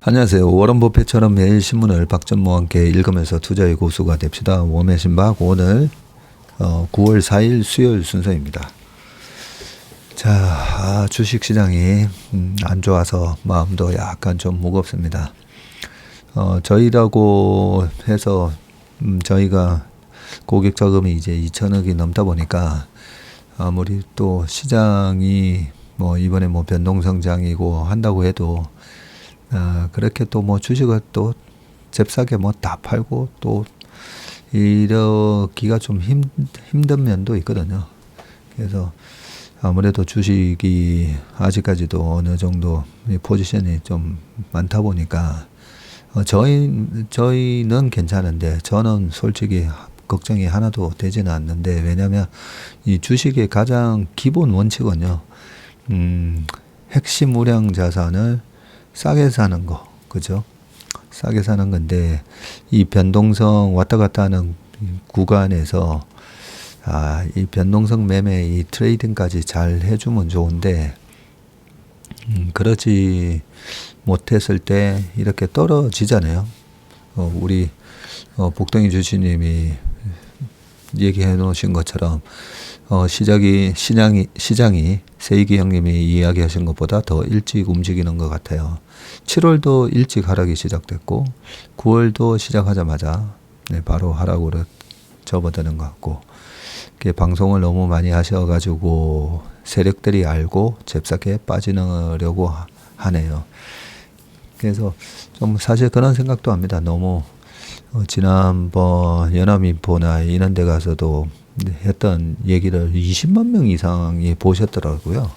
안녕하세요. 워런 버핏처럼 매일 신문을 박전모와 함께 읽으면서 투자의 고수가 됩시다. 웜의 신박 오늘 9월 4일 수요일 순서입니다. 자, 주식시장이 안 좋아서 마음도 약간 좀 무겁습니다. 저희라고 해서 저희가 고객 자금이 이제 2천억이 넘다 보니까 아무리 또 시장이 이번에 변동성장이고 한다고 해도 그렇게 또 주식을 또 잽싸게 다 팔고 또 이러기가 좀 힘든 면도 있거든요. 그래서 아무래도 주식이 아직까지도 어느 정도 포지션이 좀 많다 보니까 저희는 괜찮은데 저는 솔직히 걱정이 하나도 되지는 않는데, 왜냐면 이 주식의 가장 기본 원칙은요, 핵심 우량 자산을 싸게 사는 거, 그죠? 싸게 사는 건데, 이 변동성 왔다 갔다 하는 구간에서, 이 변동성 매매, 이 트레이딩까지 잘 해주면 좋은데, 그러지 못했을 때 이렇게 떨어지잖아요. 우리, 복덩이 주주님이 얘기해 놓으신 것처럼, 시장이 세이기 형님이 이야기하신 것보다 더 일찍 움직이는 것 같아요. 7월도 일찍 하락이 시작됐고 9월도 시작하자마자 바로 하락으로 접어드는 것 같고, 방송을 너무 많이 하셔가지고 세력들이 알고 잽싸게 빠지려고 하네요. 그래서 좀 사실 그런 생각도 합니다. 너무 지난번 연합인포나 이런 데 가서도 했던 얘기를 20만 명 이상이 보셨더라고요.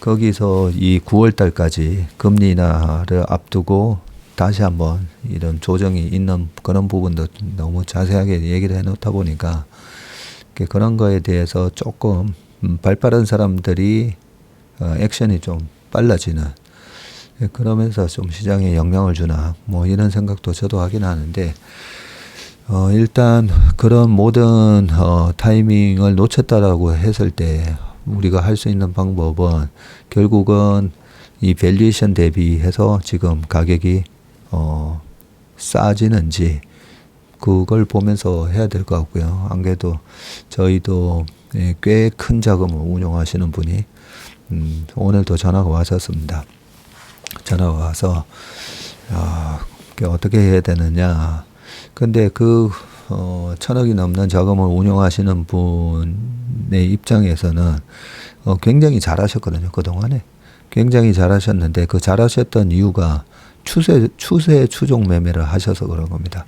거기서 이 9월 달까지 금리 인하를 앞두고 다시 한번 이런 조정이 있는 그런 부분도 너무 자세하게 얘기를 해놓다 보니까 그런 거에 대해서 조금 발빠른 사람들이 액션이 좀 빨라지는, 그러면서 좀 시장에 영향을 주나 이런 생각도 저도 하긴 하는데, 일단 그런 모든 타이밍을 놓쳤다라고 했을 때 우리가 할 수 있는 방법은 결국은 이 밸류에이션 대비해서 지금 가격이 싸지는지 그걸 보면서 해야 될 것 같고요. 안 그래도 저희도 꽤 큰 자금을 운용하시는 분이 오늘도 전화가 왔었습니다. 전화가 와서 어떻게 해야 되느냐. 근데 1,000억이 넘는 자금을 운용하시는 분의 입장에서는 굉장히 잘하셨거든요. 그동안에 굉장히 잘하셨는데, 그 잘하셨던 이유가 추세 추종 매매를 하셔서 그런 겁니다.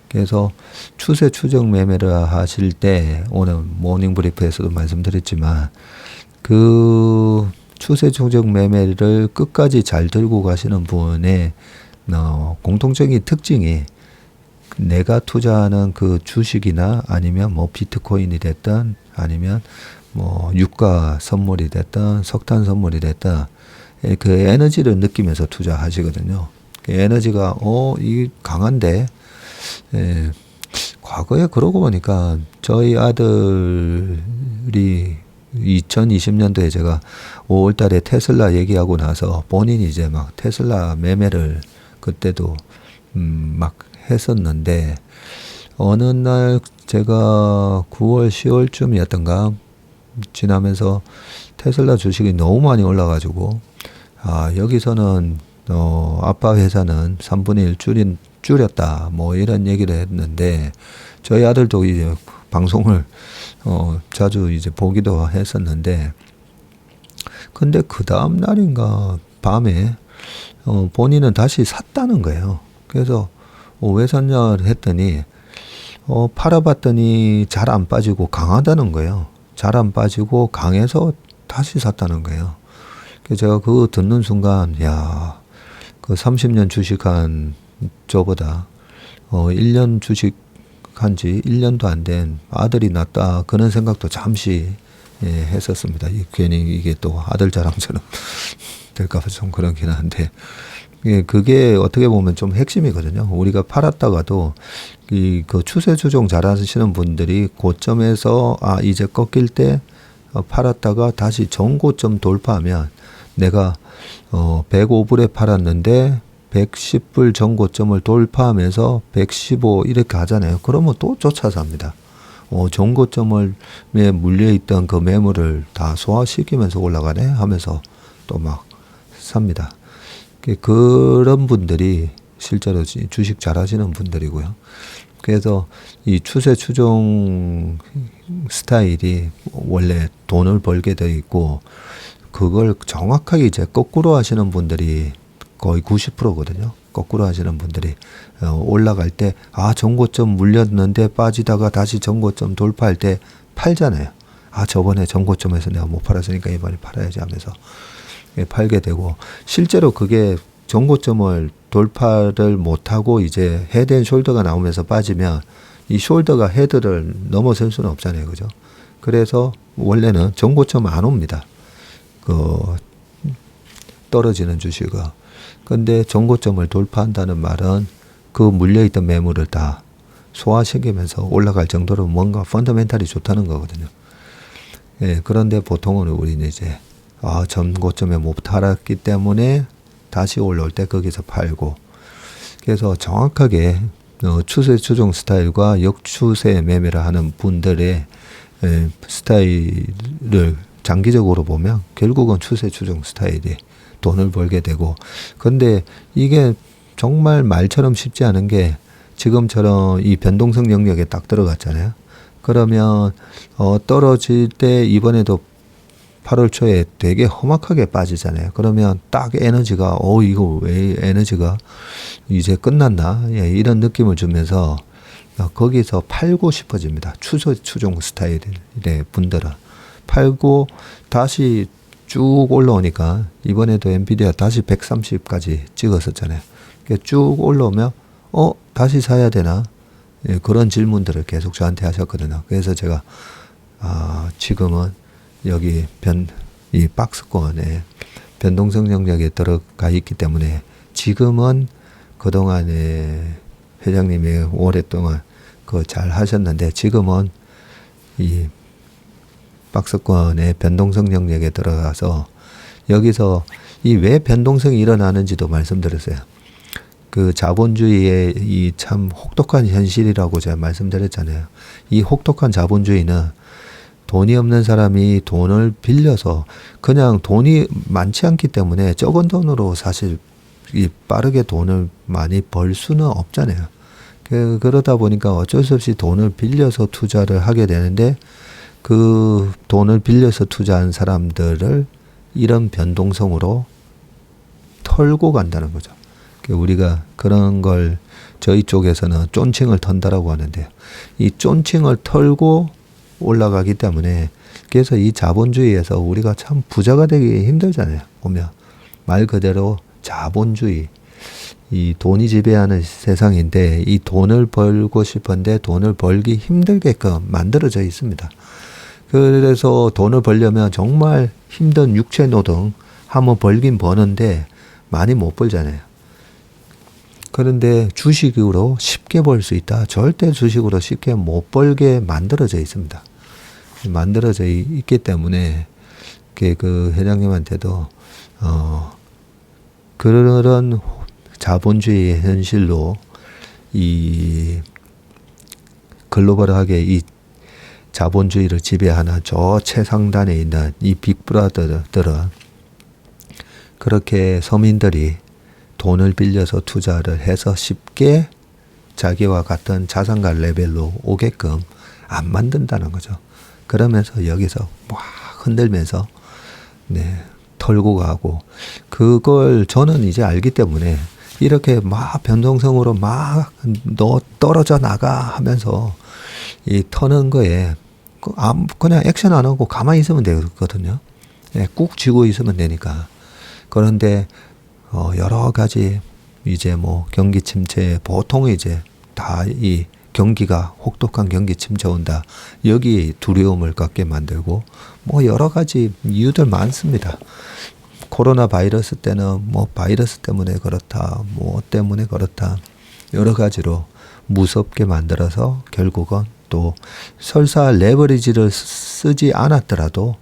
그래서 추세 추종 매매를 하실 때 오늘 모닝 브리프에서도 말씀드렸지만, 그 추세 추종 매매를 끝까지 잘 들고 가시는 분의 공통적인 특징이, 내가 투자하는 그 주식이나 아니면 비트코인이 됐든 아니면 유가 선물이 됐든 석탄 선물이 됐든 그 에너지를 느끼면서 투자하시거든요. 그 에너지가 이 강한데, 과거에 그러고 보니까 저희 아들이 2020년도에 제가 5월 달에 테슬라 얘기하고 나서 본인이 이제 막 테슬라 매매를 그때도 막 했었는데, 어느 날 제가 9월 10월쯤이었던가 지나면서 테슬라 주식이 너무 많이 올라가지고, 여기서는 아빠 회사는 3분의 1 줄였다 이런 얘기를 했는데, 저희 아들도 이제 방송을 자주 이제 보기도 했었는데, 근데 그 다음 날인가 밤에 본인은 다시 샀다는 거예요. 그래서 왜 샀냐 했더니 팔아봤더니 잘 안 빠지고 강하다는 거예요. 잘 안 빠지고 강해서 다시 샀다는 거예요. 그래서 제가 그거 듣는 순간, 그 30년 주식한 저보다 1년 주식한 지 1년도 안 된 아들이 낫다, 그런 생각도 잠시 했었습니다. 괜히 이게 또 아들 자랑처럼 될까봐 좀 그렇긴 한데, 그게 어떻게 보면 좀 핵심이거든요. 우리가 팔았다가도 그 추세 추종 잘 하시는 분들이 고점에서 이제 꺾일 때 팔았다가 다시 전고점 돌파하면, 내가 105불에 팔았는데 110불 전고점을 돌파하면서 115 이렇게 하잖아요. 그러면 또 쫓아서 합니다. 전고점에 물려있던 그 매물을 다 소화시키면서 올라가네 하면서 또 막 삽니다. 그런 분들이 실제로 주식 잘 하시는 분들이고요. 그래서 이 추세 추종 스타일이 원래 돈을 벌게 돼 있고, 그걸 정확하게 이제 거꾸로 하시는 분들이 거의 90%거든요. 거꾸로 하시는 분들이 올라갈 때 전고점 물렸는데 빠지다가 다시 전고점 돌파할 때 팔잖아요. 저번에 전고점에서 내가 못 팔았으니까 이번에 팔아야지 하면서 팔게 되고, 실제로 그게 전고점을 돌파를 못하고 이제 헤드 앤 숄더가 나오면서 빠지면 이 숄더가 헤드를 넘어설 수는 없잖아요. 그죠? 그래서 원래는 전고점 안 옵니다. 떨어지는 주식은. 근데 전고점을 돌파한다는 말은 그 물려있던 매물을 다 소화시키면서 올라갈 정도로 뭔가 펀더멘탈이 좋다는 거거든요. 그런데 보통은 우리는 이제 전고점에 못 팔았기 때문에 다시 올라올 때 거기서 팔고, 그래서 정확하게 추세 추종 스타일과 역추세 매매를 하는 분들의 스타일을 장기적으로 보면 결국은 추세 추종 스타일이 돈을 벌게 되고, 근데 이게 정말 말처럼 쉽지 않은 게 지금처럼 이 변동성 영역에 딱 들어갔잖아요. 그러면 떨어질 때 이번에도 8월 초에 되게 험악하게 빠지잖아요. 그러면 딱 에너지가 이거 왜 에너지가 이제 끝났나 이런 느낌을 주면서 거기서 팔고 싶어집니다. 추세 추종 스타일의 분들은 팔고 다시 쭉 올라오니까, 이번에도 엔비디아 다시 130까지 찍었었잖아요. 쭉 올라오면 다시 사야 되나? 그런 질문들을 계속 저한테 하셨거든요. 그래서 제가 지금은 여기 이 박스권에 변동성 영역에 들어가 있기 때문에, 지금은 그동안에 회장님이 오랫동안 잘 하셨는데, 지금은 이 박스권의 변동성 영역에 들어가서 여기서 이 왜 변동성이 일어나는지도 말씀드렸어요. 그 자본주의의 이 참 혹독한 현실이라고 제가 말씀드렸잖아요. 이 혹독한 자본주의는 돈이 없는 사람이 돈을 빌려서, 그냥 돈이 많지 않기 때문에 적은 돈으로 사실 이 빠르게 돈을 많이 벌 수는 없잖아요. 그러다 보니까 어쩔 수 없이 돈을 빌려서 투자를 하게 되는데, 그 돈을 빌려서 투자한 사람들을 이런 변동성으로 털고 간다는 거죠. 우리가 그런 걸 저희 쪽에서는 쫀칭을 턴다라고 하는데요. 이 쫀칭을 털고 올라가기 때문에, 그래서 이 자본주의에서 우리가 참 부자가 되기 힘들잖아요. 보면 말 그대로 자본주의, 이 돈이 지배하는 세상인데, 이 돈을 벌고 싶은데 돈을 벌기 힘들게끔 만들어져 있습니다. 그래서 돈을 벌려면 정말 힘든 육체 노동 한번 벌긴 버는데 많이 못 벌잖아요. 그런데 주식으로 쉽게 벌 수 있다. 절대 주식으로 쉽게 못 벌게 만들어져 있습니다. 만들어져 있기 때문에 그 회장님한테도 그런 자본주의의 현실로 이 글로벌하게 이 자본주의를 지배하는 저 최상단에 있는 이 빅브라더들은 그렇게 서민들이 돈을 빌려서 투자를 해서 쉽게 자기와 같은 자산가 레벨로 오게끔 안 만든다는 거죠. 그러면서 여기서 막 흔들면서 털고 가고, 그걸 저는 이제 알기 때문에 이렇게 막 변동성으로 막 너 떨어져 나가 하면서 이 터는 거에 그냥 액션 안 하고 가만히 있으면 되거든요. 꾹 쥐고 있으면 되니까. 그런데 여러 가지 이제 뭐 경기 침체, 보통 이제 다 이 경기가 혹독한 경기 침체 온다, 여기 두려움을 갖게 만들고 뭐 여러 가지 이유들 많습니다. 코로나 바이러스 때는 뭐 바이러스 때문에 그렇다, 뭐 때문에 그렇다, 여러 가지로 무섭게 만들어서 결국은 또 설사 레버리지를 쓰지 않았더라도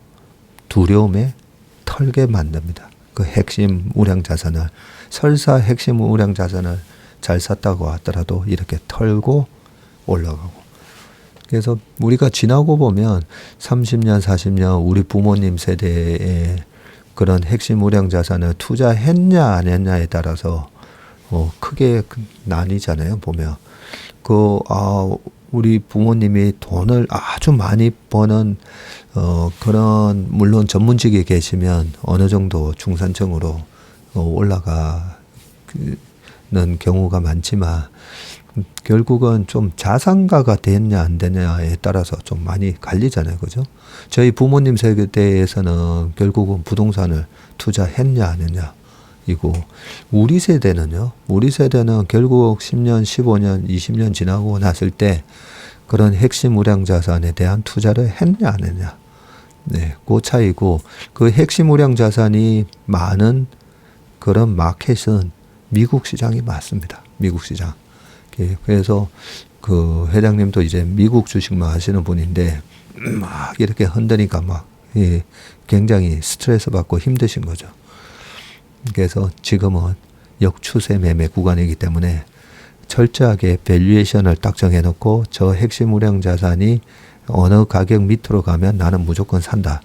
두려움에 털게 만듭니다. 그 핵심 우량 자산을 설사 핵심 우량 자산을 잘 샀다고 하더라도 이렇게 털고 올라가고. 그래서 우리가 지나고 보면 30년, 40년 우리 부모님 세대에 그런 핵심 우량 자산을 투자했냐 안 했냐에 따라서 크게 나뉘잖아요. 보면 우리 부모님이 돈을 아주 많이 버는 그런 물론 전문직에 계시면 어느 정도 중산층으로 올라가는 경우가 많지만 결국은 좀 자산가가 됐냐 안 되냐에 따라서 좀 많이 갈리잖아요. 그죠? 저희 부모님 세대에서는 결국은 부동산을 투자했냐 안 했냐 이고 우리 세대는요. 우리 세대는 결국 10년, 15년, 20년 지나고 났을 때 그런 핵심 우량 자산에 대한 투자를 했냐 안 했냐. 네, 그 차이고 그 핵심 우량 자산이 많은 그런 마켓은 미국 시장이 맞습니다. 미국 시장. 그래서 그 회장님도 이제 미국 주식만 하시는 분인데 막 이렇게 흔드니까 막 굉장히 스트레스 받고 힘드신 거죠. 그래서 지금은 역추세 매매 구간이기 때문에 철저하게 밸류에이션을 딱 정해놓고 저 핵심 우량 자산이 어느 가격 밑으로 가면 나는 무조건 산다.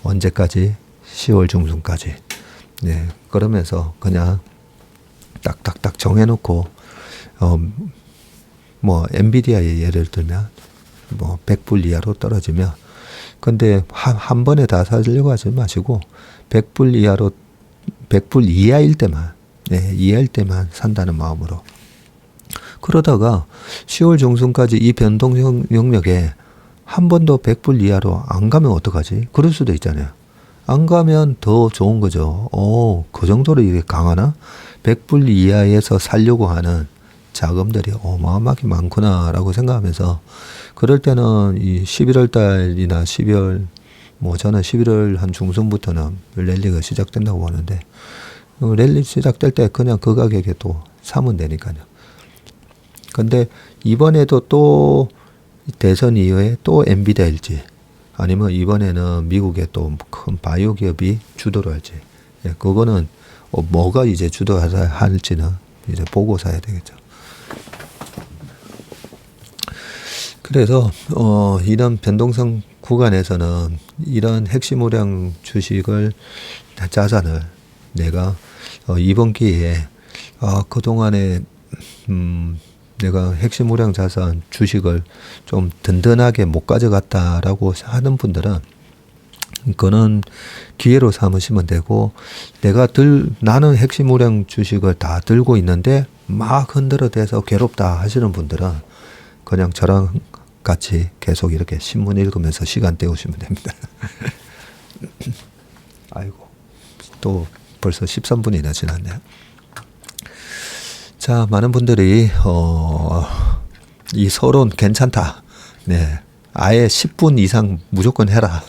언제까지? 10월 중순까지. 네, 그러면서 그냥 딱딱딱 정해놓고 뭐 엔비디아의 예를 들면 뭐 100불 이하로 떨어지면 근데 한 번에 다 사려고 하지 마시고 100불 이하일 때만 이하일 때만 산다는 마음으로 그러다가 10월 중순까지 이 변동 영역에 한 번도 100불 이하로 안 가면 어떡하지? 그럴 수도 있잖아요. 안 가면 더 좋은 거죠. 그 정도로 이게 강하나? 100불 이하에서 살려고 하는 자금들이 어마어마하게 많구나라고 생각하면서 그럴 때는 이 11월 달이나 12월 저는 11월 한 중순부터는 랠리가 시작된다고 보는데 랠리 시작될 때 그냥 그 가격에 또 사면 되니까요. 근데 이번에도 또 대선 이후에 또 엔비디아일지 아니면 이번에는 미국의 또 큰 바이오 기업이 주도를 할지 그거는 뭐가 이제 주도할지는 이제 보고 사야 되겠죠. 그래서 이런 변동성 구간에서는 이런 핵심 우량 주식을 자산을 내가 이번 기회에 그동안에 내가 핵심 우량 자산 주식을 좀 든든하게 못 가져갔다라고 하는 분들은 그거는 기회로 삼으시면 되고 나는 핵심 우량 주식을 다 들고 있는데 막 흔들어대서 괴롭다 하시는 분들은 그냥 저랑 같이 계속 이렇게 신문 읽으면서 시간 때우시면 됩니다. 아이고 또 벌써 13분이나 지났네요. 자, 많은 분들이 이 서론 괜찮다. 네, 아예 10분 이상 무조건 해라.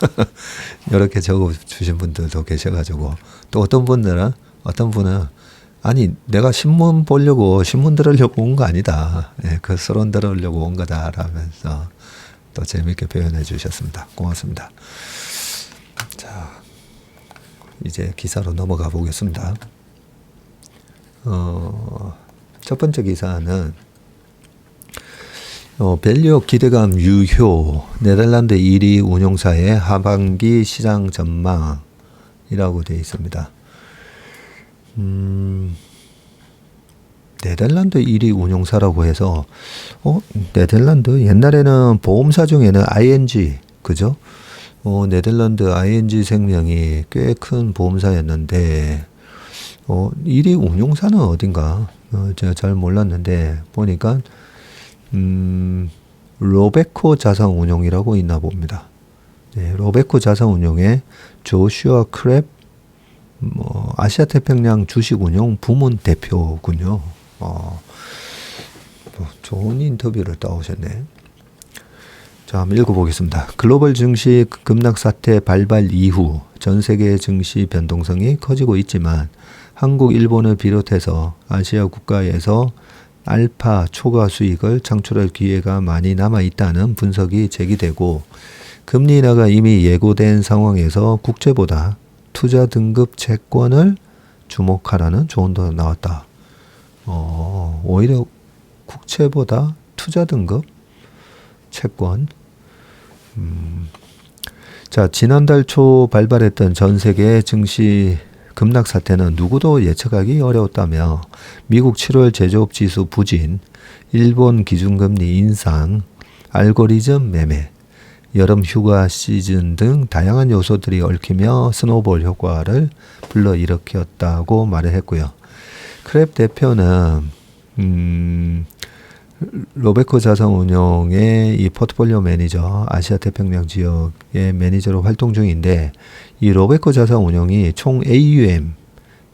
이렇게 적어 주신 분들도 계셔가지고 또 어떤 분은 아니 내가 신문 들으려고 온 거 아니다. 네, 그 서론 들으려고 온 거다라면서 또 재밌게 표현해 주셨습니다. 고맙습니다. 자, 이제 기사로 넘어가 보겠습니다. 첫 번째 기사는 밸류업 기대감 유효 네덜란드 1위 운용사의 하반기 시장 전망이라고 되어 있습니다. 네덜란드 1위 운용사라고 해서 네덜란드 옛날에는 보험사 중에는 ING 그죠? 네덜란드 ING 생명이 꽤 큰 보험사였는데 1위 운용사는 어딘가 제가 잘 몰랐는데 보니까 로베코 자산운용이라고 있나 봅니다. 네, 로베코 자산운용의 조슈아 크랩 아시아태평양 주식운용 부문 대표군요. 좋은 인터뷰를 따오셨네. 자, 한번 읽어보겠습니다. 글로벌 증시 급락 사태 발발 이후 전 세계 증시 변동성이 커지고 있지만 한국, 일본을 비롯해서 아시아 국가에서 알파 초과 수익을 창출할 기회가 많이 남아 있다는 분석이 제기되고 금리 인하가 이미 예고된 상황에서 국채보다 투자 등급 채권을 주목하라는 조언도 나왔다. 오히려 국채보다 투자 등급 채권. 자, 지난달 초 발발했던 전 세계 증시 급락 사태는 누구도 예측하기 어려웠다며 미국 7월 제조업 지수 부진, 일본 기준금리 인상, 알고리즘 매매, 여름 휴가 시즌 등 다양한 요소들이 얽히며 스노볼 효과를 불러일으켰다고 말을 했고요. 크랩 대표는 로베코 자산운용의 이 포트폴리오 매니저, 아시아 태평양 지역의 매니저로 활동 중인데, 이 로베코 자산운용이 총 AUM이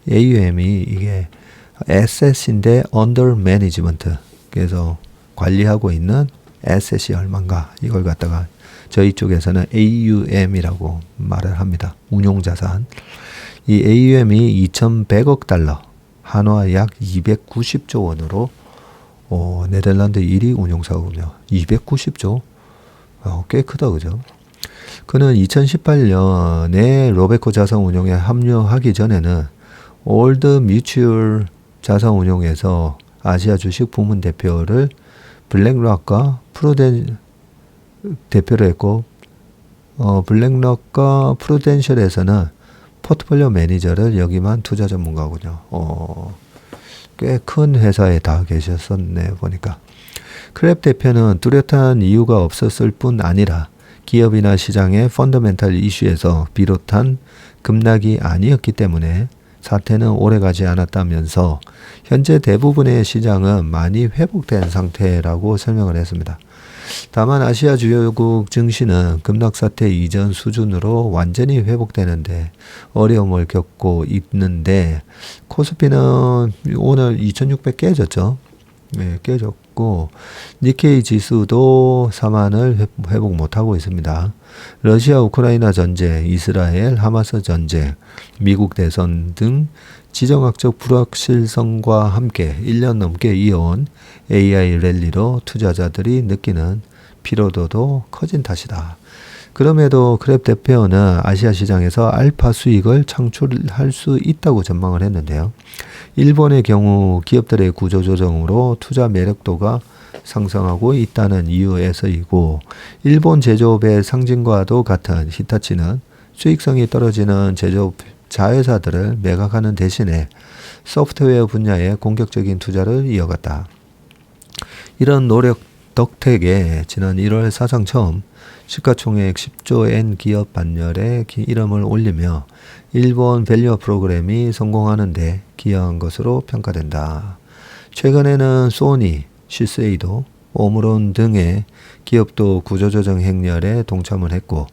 이게 Asset인데 Under Management, 그래서 관리하고 있는 Asset이 얼마인가, 이걸 갖다가 저희 쪽에서는 AUM이라고 말을 합니다. 운용자산. 이 AUM이 2,100억 달러, 한화 약 290조 원으로 네덜란드 1위 운용사고며 290조? 꽤 크다, 그죠? 그는 2018년에 로베코 자산운용에 합류하기 전에는 올드 뮤추얼 자산운용에서 아시아 주식 부문 대표를 블랙락과 대표를 했고, 블랙락과 프루덴셜에서는 포트폴리오 매니저를 역임한 투자 전문가군요. 꽤 큰 회사에 다 계셨었네, 보니까. 크랩 대표는 뚜렷한 이유가 없었을 뿐 아니라 기업이나 시장의 펀더멘탈 이슈에서 비롯한 급락이 아니었기 때문에 사태는 오래가지 않았다면서 현재 대부분의 시장은 많이 회복된 상태라고 설명을 했습니다. 다만 아시아 주요국 증시는 급락 사태 이전 수준으로 완전히 회복되는데 어려움을 겪고 있는데, 코스피는 오늘 2600 깨졌죠. 네, 깨졌고 니케이 지수도 4만을 회복 못하고 있습니다. 러시아 우크라이나 전쟁, 이스라엘 하마스 전쟁, 미국 대선 등 지정학적 불확실성과 함께 1년 넘게 이어온 AI 랠리로 투자자들이 느끼는 피로도도 커진 탓이다. 그럼에도 크랩 대표는 아시아 시장에서 알파 수익을 창출할 수 있다고 전망을 했는데요. 일본의 경우 기업들의 구조조정으로 투자 매력도가 상승하고 있다는 이유에서이고, 일본 제조업의 상징과도 같은 히타치는 수익성이 떨어지는 제조업 자회사들을 매각하는 대신에 소프트웨어 분야에 공격적인 투자를 이어갔다. 이런 노력 덕택에 지난 1월 사상 처음 시가총액 10조 엔 기업 반열에 이름을 올리며 일본 밸류업 프로그램이 성공하는 데 기여한 것으로 평가된다. 최근에는 소니, 시세이도, 오므론 등의 기업도 구조조정 행렬에 동참을 했고,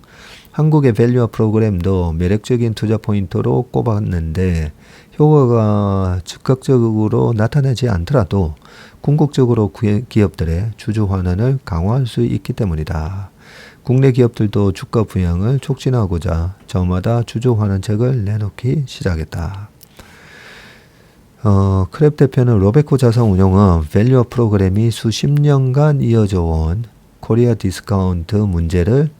한국의 밸류업 프로그램도 매력적인 투자 포인트로 꼽았는데 효과가 즉각적으로 나타나지 않더라도 궁극적으로 기업들의 주주 환원을 강화할 수 있기 때문이다. 국내 기업들도 주가 부양을 촉진하고자 저마다 주주 환원책을 내놓기 시작했다. 크랩 대표는 로베코 자산운용은 밸류업 프로그램이 수십 년간 이어져 온 코리아 디스카운트 문제를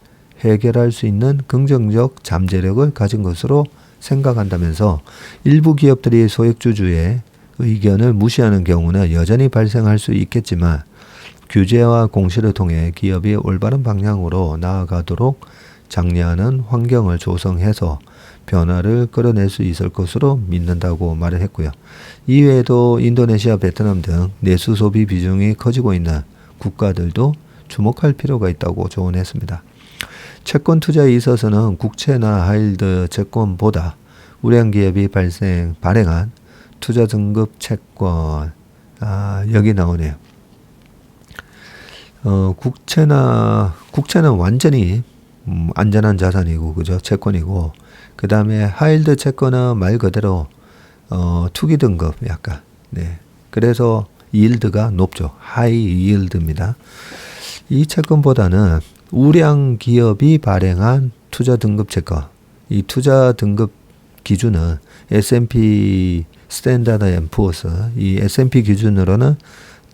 해결할 수 있는 긍정적 잠재력을 가진 것으로 생각한다면서 일부 기업들이 소액주주의 의견을 무시하는 경우는 여전히 발생할 수 있겠지만 규제와 공시를 통해 기업이 올바른 방향으로 나아가도록 장려하는 환경을 조성해서 변화를 끌어낼 수 있을 것으로 믿는다고 말을 했고요. 이외에도 인도네시아, 베트남 등 내수 소비 비중이 커지고 있는 국가들도 주목할 필요가 있다고 조언했습니다. 채권 투자에 있어서는 국채나 하이힐드 채권보다 우량 기업이 발행한 투자 등급 채권, 여기 나오네요. 국채는 완전히 안전한 자산이고, 그죠? 채권이고, 그 다음에 하이힐드 채권은 말 그대로 투기 등급 약간. 네. 그래서 이일드가 높죠. 하이 이일드입니다. 이 채권보다는 우량 기업이 발행한 투자 등급 채권. 이 투자 등급 기준은 S&P 스탠다드 앤 푸어스, 이 S&P 기준으로는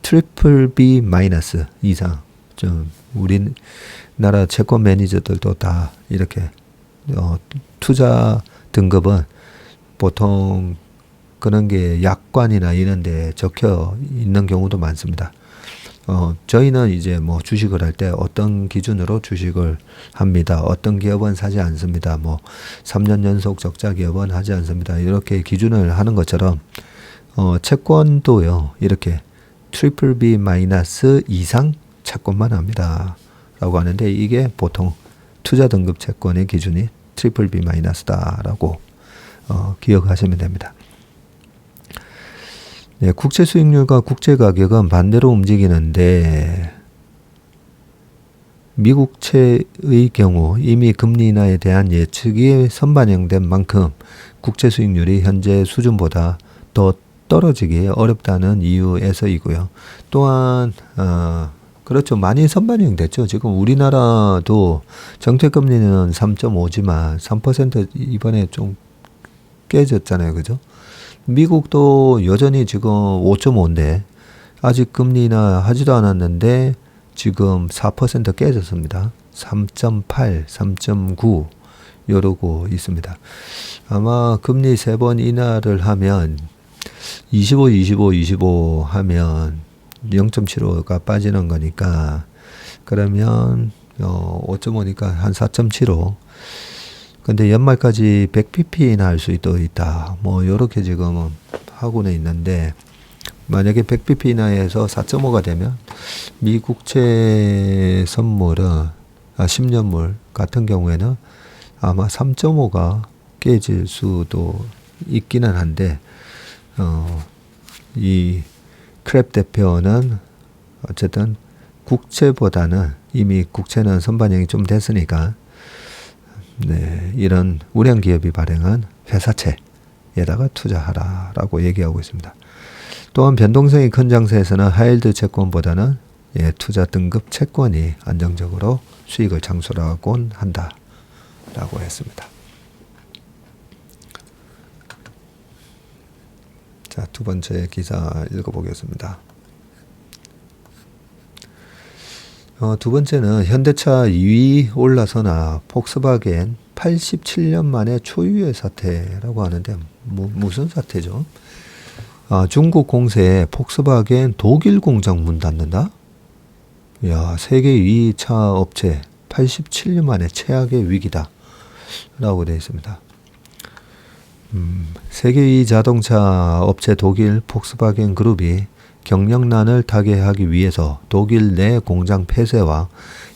트리플 B 마이너스 이상. 좀 우리나라 채권 매니저들도 다 이렇게 투자 등급은 보통 그런 게 약관이나 이런 데 적혀 있는 경우도 많습니다. 저희는 이제 뭐 주식을 할 때 어떤 기준으로 주식을 합니다. 어떤 기업은 사지 않습니다. 뭐 3년 연속 적자 기업은 하지 않습니다. 이렇게 기준을 하는 것처럼 채권도요. 이렇게 트리플 B 마이너스 이상 채권만 합니다. 라고 하는데 이게 보통 투자 등급 채권의 기준이 트리플 B 마이너스다라고 기억하시면 됩니다. 네, 국채 수익률과 국채 가격은 반대로 움직이는데 미국채의 경우 이미 금리 인하에 대한 예측이 선반영된 만큼 국채 수익률이 현재 수준보다 더 떨어지기 어렵다는 이유에서이고요. 또한 그렇죠. 많이 선반영됐죠. 지금 우리나라도 정책금리는 3.5지만 3% 이번에 좀 깨졌잖아요. 그죠? 미국도 여전히 지금 5.5인데 아직 금리 인하 하지도 않았는데 지금 4% 깨졌습니다. 3.8, 3.9 이러고 있습니다. 아마 금리 3번 인하를 하면 25, 25, 25 하면 0.75가 빠지는 거니까 그러면 5.5니까 한 4.75. 근데 연말까지 100pp나 할 수도 있다. 뭐 요렇게 지금 하고는 있는데 만약에 100pp 이하에서 4.5가 되면 미국채 선물은 10년물 같은 경우에는 아마 3.5가 깨질 수도 있기는 한데 이 크랩 대표는 어쨌든 국채보다는 이미 국채는 선반영이 좀 됐으니까 네, 이런 우량 기업이 발행한 회사채에다가 투자하라라고 얘기하고 있습니다. 또한 변동성이 큰 장세에서는 하이힐드 채권보다는 투자 등급 채권이 안정적으로 수익을 창출하곤 한다라고 했습니다. 자, 두 번째 기사 읽어보겠습니다. 두 번째는 현대차 2위 올라서나 폭스바겐 87년 만에 초유의 사태라고 하는데 무슨 사태죠? 중국 공세에 폭스바겐 독일 공장 문 닫는다? 야, 세계 2위 차 업체 87년 만에 최악의 위기다 라고 되어 있습니다. 세계 2위 자동차 업체 독일 폭스바겐 그룹이 경영난을 타개하기 위해서 독일 내 공장 폐쇄와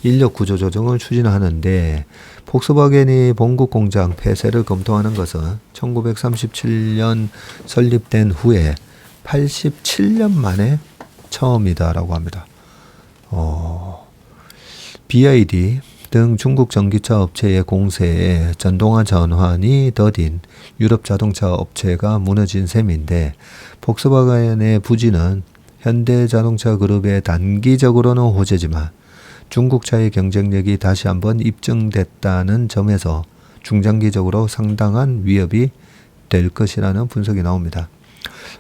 인력 구조 조정을 추진하는데 폭스바겐이 본국 공장 폐쇄를 검토하는 것은 1937년 설립된 후에 87년 만에 처음이다라고 합니다. BYD 등 중국 전기차 업체의 공세에 전동화 전환이 더딘 유럽 자동차 업체가 무너진 셈인데 폭스바겐의 부진은 현대자동차 그룹의 단기적으로는 호재지만 중국차의 경쟁력이 다시 한번 입증됐다는 점에서 중장기적으로 상당한 위협이 될 것이라는 분석이 나옵니다.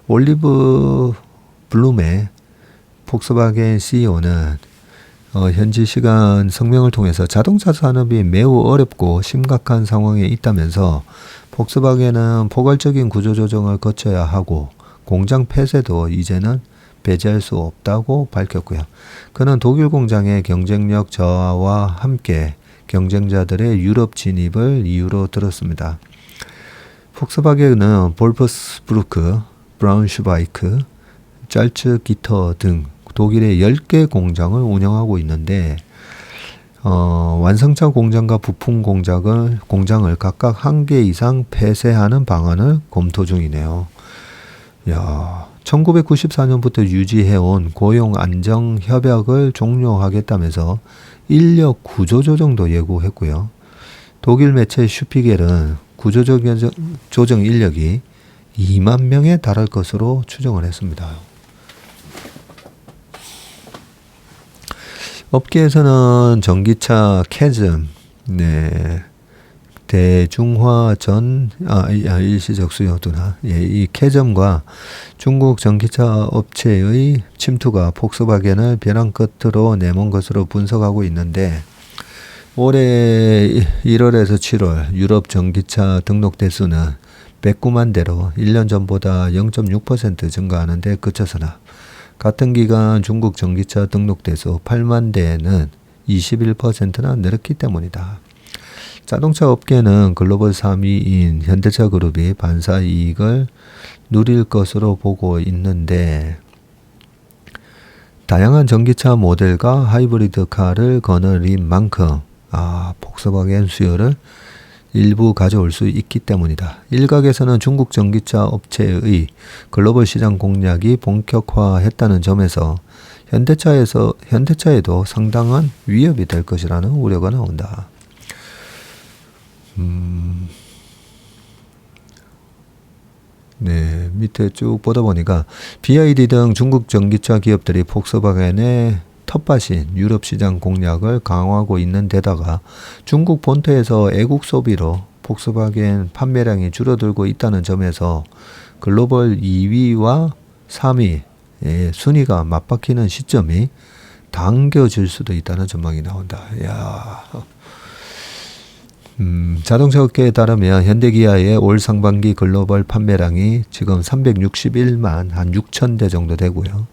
올리브 블룸의 폭스바겐 CEO는 현지 시간 성명을 통해서 자동차 산업이 매우 어렵고 심각한 상황에 있다면서 폭스바겐은 포괄적인 구조조정을 거쳐야 하고 공장 폐쇄도 이제는 배제할 수 없다고 밝혔고요. 그는 독일 공장의 경쟁력 저하와 함께 경쟁자들의 유럽 진입을 이유로 들었습니다. 폭스바겐은 볼프스부르크, 브라운슈바이크, 짤츠기터 등 독일의 10개 공장을 운영하고 있는데 완성차 공장과 부품 공장을 각각 1개 이상 폐쇄하는 방안을 검토 중이네요. 야, 1994년부터 유지해온 고용 안정 협약을 종료하겠다면서 인력 구조조정도 예고했고요. 독일 매체 슈피겔은 구조조정 인력이 2만 명에 달할 것으로 추정을 했습니다. 업계에서는 전기차 캐즘, 대중화전, 일시적 수요 둔화, 이 캐즘과 중국 전기차 업체의 침투가 폭스바겐을 벼랑 끝으로 내몬 것으로 분석하고 있는데, 올해 1월에서 7월 유럽 전기차 등록 대수는 109만 대로 1년 전보다 0.6% 증가하는 데 그쳐서나 같은 기간 중국 전기차 등록 대수 8만 대는 21%나 늘었기 때문이다. 자동차 업계는 글로벌 3위인 현대차 그룹이 반사 이익을 누릴 것으로 보고 있는데 다양한 전기차 모델과 하이브리드 카를 거느린 만큼 폭스바겐 수요를 일부 가져올 수 있기 때문이다. 일각에서는 중국 전기차 업체의 글로벌 시장 공략이 본격화했다는 점에서 현대차에도 상당한 위협이 될 것이라는 우려가 나온다. 네, 밑에 쭉 보다 보니까 BYD 등 중국 전기차 기업들이 폭스바겐의 텃밭인 유럽 시장 공략을 강화하고 있는 데다가 중국 본토에서 애국 소비로 폭스바겐 판매량이 줄어들고 있다는 점에서 글로벌 2위와 3위 순위가 맞바뀌는 시점이 당겨질 수도 있다는 전망이 나온다. 야. 자동차 업계에 따르면 현대기아의 올 상반기 글로벌 판매량이 지금 361만 한 6천 대 정도 되고요.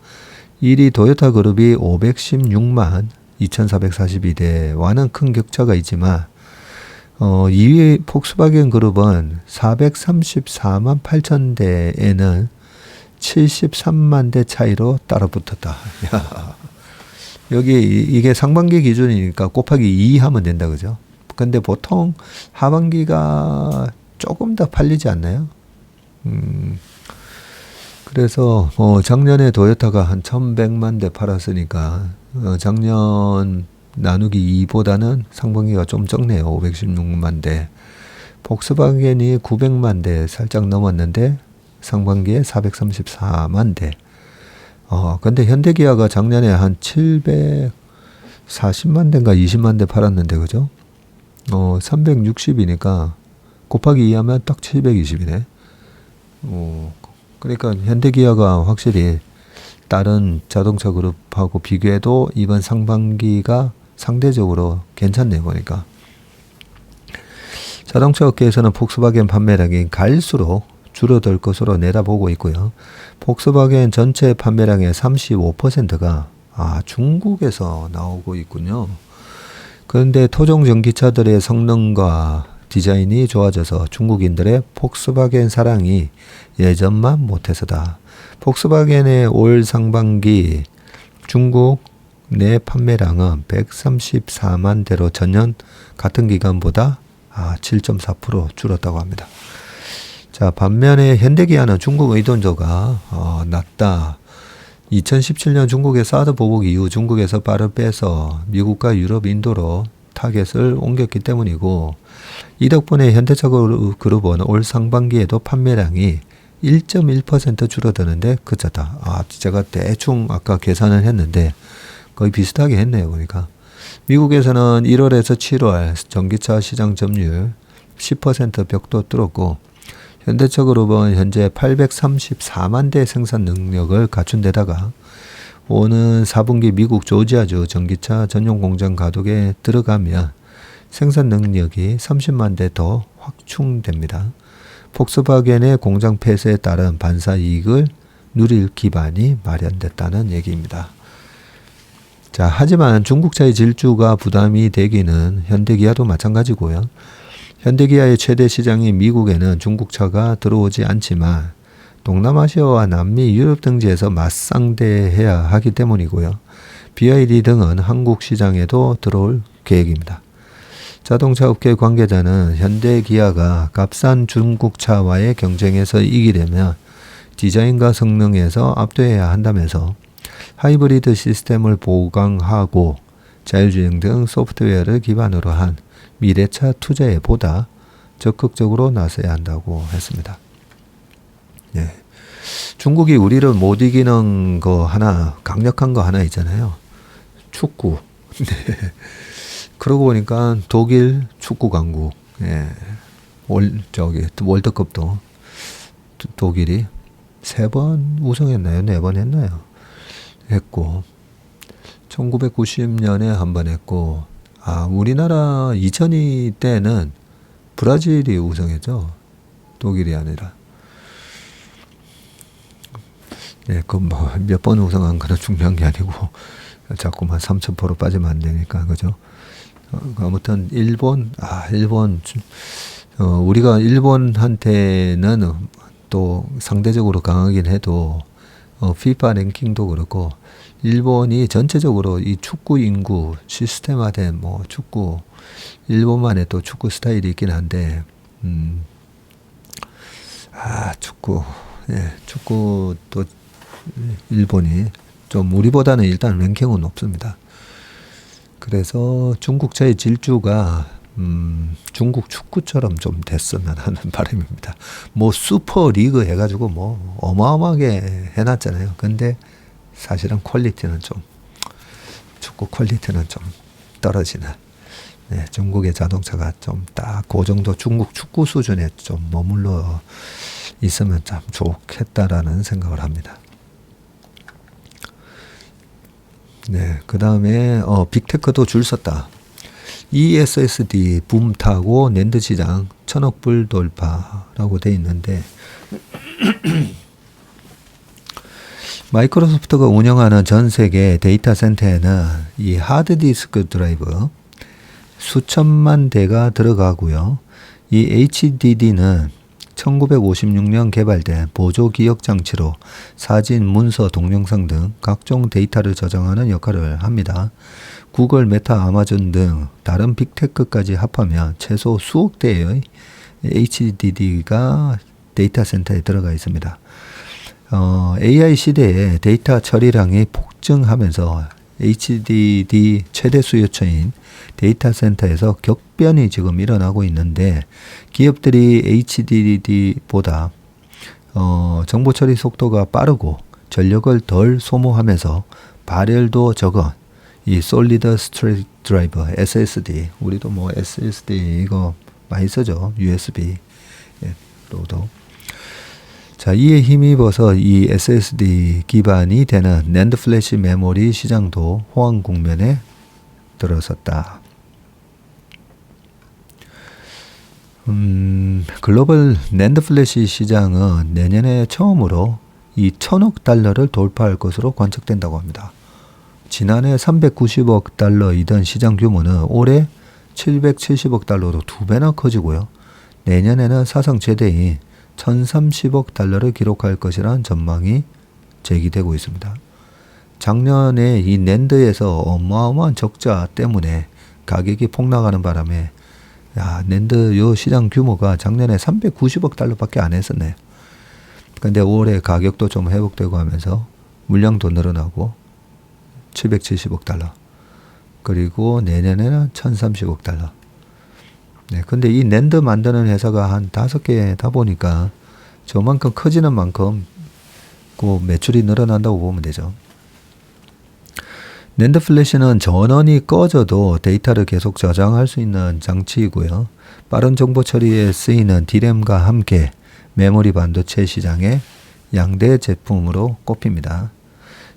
1위 도요타 그룹이 516만 2442대와는 큰 격차가 있지만 2위 폭스바겐 그룹은 434만 8천 대에는 73만 대 차이로 따라붙었다. 여기 이게 상반기 기준이니까 곱하기 2 하면 된다, 그죠? 근데 보통 하반기가 조금 더 팔리지 않나요? 그래서 작년에 도요타가 한 1100만 대 팔았으니까 작년 나누기 2보다는 상반기가 좀 적네요. 516만 대. 폭스바겐이 900만 대 살짝 넘었는데 상반기에 434만 대. 근데 현대기아가 작년에 한 740만 대인가 20만 대 팔았는데, 그죠? 360이니까 곱하기 2 하면 딱 720이네. 그러니까 현대기아가 확실히 다른 자동차 그룹하고 비교해도 이번 상반기가 상대적으로 괜찮네요, 보니까. 자동차 업계에서는 폭스바겐 판매량이 갈수록 줄어들 것으로 내다보고 있고요. 폭스바겐 전체 판매량의 35%가 중국에서 나오고 있군요. 그런데 토종 전기차들의 성능과 디자인이 좋아져서 중국인들의 폭스바겐 사랑이 예전만 못해서다. 폭스바겐의 올 상반기 중국 내 판매량은 134만 대로 전년 같은 기간보다 7.4% 줄었다고 합니다. 자, 반면에 현대기아는 중국 의존도가 낮다. 2017년 중국의 사드 보복 이후 중국에서 발을 빼서 미국과 유럽, 인도로 타겟을 옮겼기 때문이고, 이 덕분에 현대차 그룹은 올 상반기에도 판매량이 1.1% 줄어드는데 그쳤다. 제가 대충 아까 계산을 했는데 거의 비슷하게 했네요, 보니까. 미국에서는 1월에서 7월 전기차 시장 점유율 10% 벽도 뚫었고, 현대차 그룹은 현재 834만 대 생산 능력을 갖춘 데다가 오는 4분기 미국 조지아주 전기차 전용 공장 가동에 들어가면 생산 능력이 30만 대 더 확충됩니다. 폭스바겐의 공장 폐쇄에 따른 반사 이익을 누릴 기반이 마련됐다는 얘기입니다. 자, 하지만 중국차의 질주가 부담이 되기는 현대기아도 마찬가지고요. 현대기아의 최대 시장인 미국에는 중국차가 들어오지 않지만 동남아시아와 남미, 유럽 등지에서 맞상대해야 하기 때문이고요. BYD 등은 한국 시장에도 들어올 계획입니다. 자동차 업계 관계자는 현대기아가 값싼 중국차와의 경쟁에서 이기려면 디자인과 성능에서 압도해야 한다면서 하이브리드 시스템을 보강하고 자율주행 등 소프트웨어를 기반으로 한 미래차 투자에 보다 적극적으로 나서야 한다고 했습니다. 예. 중국이 우리를 못 이기는 거 하나, 강력한 거 하나 있잖아요. 축구. 네. 그러고 보니까 독일 축구 강국. 예. 월드컵도 독일이 3번 우승했나요? 4번 했나요? 했고, 1990년에 한 번 했고, 우리나라 2002 때는 브라질이 우승했죠. 독일이 아니라. 네, 그 뭐 몇 번 우승한 거는 중요한 게 아니고 자꾸만 3,000% 빠지면 안 되니까 그죠. 아무튼 일본 우리가 일본한테는 또 상대적으로 강하긴 해도 피파 랭킹도 그렇고 일본이 전체적으로 이 축구 인구 시스템화된 뭐 축구 일본만의 또 축구 스타일이 있긴 한데 축구도 일본이 좀 우리보다는 일단 랭킹은 높습니다. 그래서 중국차의 질주가 중국 축구처럼 좀 됐으면 하는 바람입니다. 뭐 슈퍼 리그 해가지고 뭐 어마어마하게 해놨잖아요. 근데 사실은 축구 퀄리티는 좀 떨어지는. 네, 중국의 자동차가 좀 딱 그 정도 중국 축구 수준에 좀 머물러 있으면 참 좋겠다라는 생각을 합니다. 네, 그 다음에 빅테크도 줄 섰다. ESSD 붐 타고 낸드 시장 1,000억 불 돌파라고 돼 있는데 마이크로소프트가 운영하는 전 세계 데이터 센터에는 이 하드디스크 드라이브 수천만 대가 들어가고요. 이 HDD는 1956년 개발된 보조 기억 장치로 사진, 문서, 동영상 등 각종 데이터를 저장하는 역할을 합니다. 구글, 메타, 아마존 등 다른 빅테크까지 합하면 최소 수억 대의 HDD가 데이터 센터에 들어가 있습니다. AI 시대에 데이터 처리량이 폭증하면서 HDD 최대 수요처인 데이터 센터에서 격변이 지금 일어나고 있는데 기업들이 HDD보다 정보 처리 속도가 빠르고 전력을 덜 소모하면서 발열도 적은 이 솔리드 스테이트 드라이브 SSD 우리도 뭐 SSD 이거 많이 쓰죠. USB로도 자, 이에 힘입어서 이 SSD 기반이 되는 낸드 플래시 메모리 시장도 호황 국면에 들어섰다. 글로벌 낸드 플래시 시장은 내년에 처음으로 이 1,000억 달러를 돌파할 것으로 관측된다고 합니다. 지난해 390억 달러이던 시장 규모는 올해 770억 달러로 2배나 커지고요. 내년에는 사상 최대인 1,030억 달러를 기록할 것이라는 전망이 제기되고 있습니다. 작년에 이 낸드에서 어마어마한 적자 때문에 가격이 폭락하는 바람에 낸드 요 시장 규모가 작년에 390억 달러밖에 안 했었네요. 근데 올해 가격도 좀 회복되고 하면서 물량도 늘어나고 770억 달러 그리고 내년에는 1,030억 달러. 네, 근데 이 낸드 만드는 회사가 한 5개 다 보니까 저만큼 커지는 만큼 그 매출이 늘어난다고 보면 되죠. 낸드 플래시는 전원이 꺼져도 데이터를 계속 저장할 수 있는 장치이고요. 빠른 정보 처리에 쓰이는 D램과 함께 메모리 반도체 시장의 양대 제품으로 꼽힙니다.